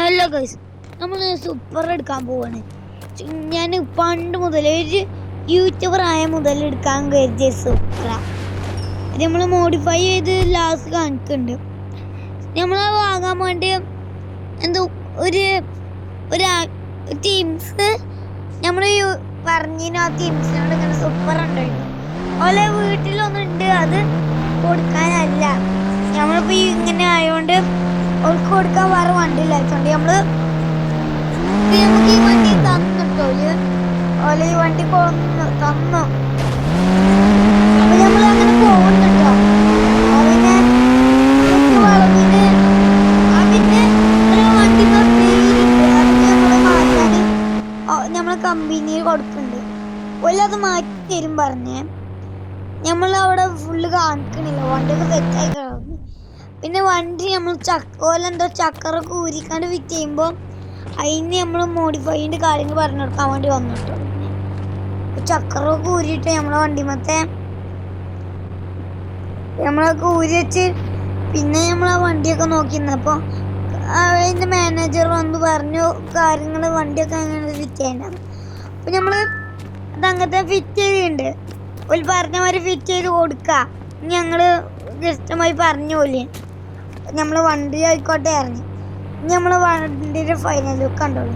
Hello guys, നമ്മൾ super എടുക്കാൻ പോവാണ്. ഞാൻ പണ്ട് മുതൽ ഒരു യൂട്യൂബർ ആയ മുതൽ എടുക്കാൻ കരുതിയ സൂപ്പറ. നമ്മൾ മോഡിഫൈ ചെയ്ത് ലാസ്റ്റ് കാണിക്കുന്നുണ്ട്. നമ്മൾ വാങ്ങാൻ വേണ്ടി എന്തോ ഒരു ടീംസ് നമ്മൾ പറഞ്ഞിന് ആ ടീംസിനോട് ഇങ്ങനെ സൂപ്പർ ഉണ്ടായിരുന്നു. ഓലെ വീട്ടിലൊന്നുണ്ട്, അത് കൊടുക്കാനല്ല. നമ്മളിപ്പോൾ ഇങ്ങനെ ആയതുകൊണ്ട് അവൾക്ക് കൊടുക്കാൻ വേറെ വണ്ടി ഇല്ലാത്തതുകൊണ്ട് നമുക്ക് ഈ വണ്ടി തന്നിട്ടോ, ഓല ഈ വണ്ടി തന്നു. അപ്പൊ നമ്മൾ അങ്ങനെ പോകുന്നുണ്ടോ. അതിനെ വളവിന് അതിന്റെ ഒരു വണ്ടിന്റെ പേരുണ്ട്, അതൊക്കെ നമ്മൾ മാറ്റാൻ നമ്മളെ കമ്പനിയിൽ കൊടുക്കുന്നുണ്ട്. ഓല അത് മാറ്റി തരും പറഞ്ഞേ. നമ്മൾ അവിടെ ഫുള്ള് കാണിക്കണില്ല, വണ്ടിയൊക്കെ സെറ്റായി കിടന്നു. പിന്നെ വണ്ടി നമ്മൾ ഓലെന്തോ ചക്കറൊക്കെ ഊരിക്കാണ്ട് ഫിറ്റ് ചെയ്യുമ്പോൾ അതിന് നമ്മൾ മോഡിഫൈൻ്റെ കാര്യങ്ങൾ പറഞ്ഞു കൊടുക്കാൻ വേണ്ടി വന്നിട്ടു. ചക്കറൊക്കെ ഊരിയിട്ട് നമ്മളൊക്കെ ഊരി വെച്ച് പിന്നെ നമ്മൾ ആ വണ്ടിയൊക്കെ നോക്കിയിരുന്നപ്പോൾ അതിൻ്റെ മാനേജർ വന്ന് പറഞ്ഞു കാര്യങ്ങൾ വണ്ടിയൊക്കെ അങ്ങനെ ഫിറ്റ് ചെയ്യണ്ടാണ്. അപ്പം നമ്മൾ അതങ്ങനത്തെ ഫിറ്റ് ചെയ്തിട്ടുണ്ട്. ഒരു പറഞ്ഞ മാതിരി ഫിറ്റ് ചെയ്ത് കൊടുക്കുക. ഞങ്ങൾ വ്യക്തമായി പറഞ്ഞു പോലെ നമ്മൾ വണ്ടി ആയിക്കോട്ടെ ഇറങ്ങി. ഇനി നമ്മളെ വണ്ടിയുടെ ഫൈനൽ ലുക്ക് കണ്ടോളൂ.